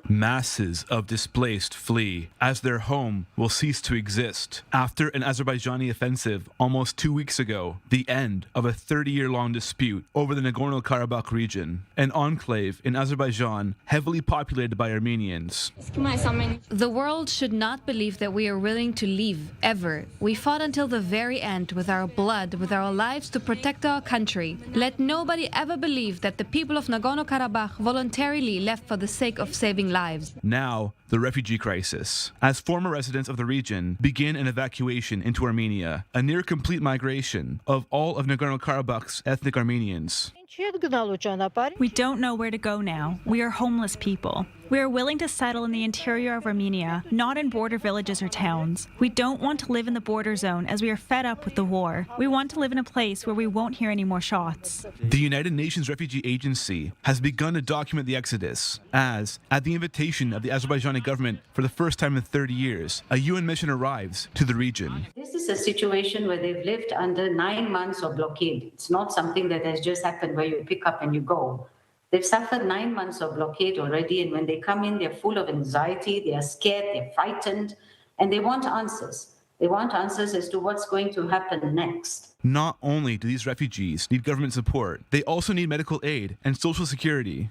Masses of displaced flee as their home will cease to exist after an Azerbaijani offensive almost 2 weeks ago, the end of a 30-year-long dispute over the Nagorno-Karabakh region, an enclave in Azerbaijan heavily populated by Armenians. The world should not believe that we are willing to leave, ever. We fought until the very end with our blood, with our lives to protect our country. Let nobody ever believe that the people of Nagorno-Karabakh voluntarily left for the sake of saving lives. Now, the refugee crisis. As former residents of the region begin an evacuation into Armenia, a near-complete migration of all of Nagorno-Karabakh's ethnic Armenians. We don't know where to go now. We are homeless people. We are willing to settle in the interior of Armenia, not in border villages or towns. We don't want to live in the border zone as we are fed up with the war. We want to live in a place where we won't hear any more shots. The United Nations Refugee Agency has begun to document the exodus as, at the invitation of the Azerbaijani government for the first time in 30 years, a UN mission arrives to the region. This is a situation where they've lived under 9 months of blockade. It's not something that has just happened where you pick up and you go. They've suffered 9 months of blockade already, and when they come in, they're full of anxiety, they are scared, they're frightened, and they want answers. They want answers as to what's going to happen next. Not only do these refugees need government support, they also need medical aid and social security.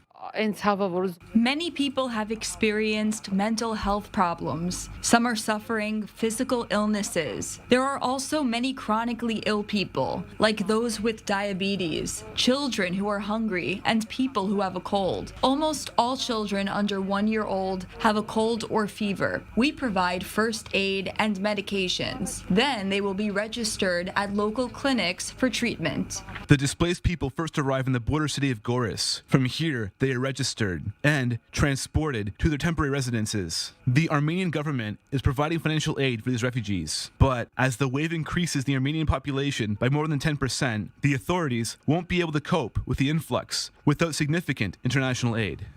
Many people have experienced mental health problems. Some are suffering physical illnesses. There are also many chronically ill people, like those with diabetes, children who are hungry, and people who have a cold. Almost all children under 1 year old have a cold or fever. We provide first aid and medications. Then they will be registered at local clinics for treatment. The displaced people first arrive in the border city of Goris. From here, they are registered and transported to their temporary residences. The Armenian government is providing financial aid for these refugees, but as the wave increases the Armenian population by more than 10%, the authorities won't be able to cope with the influx without significant international aid.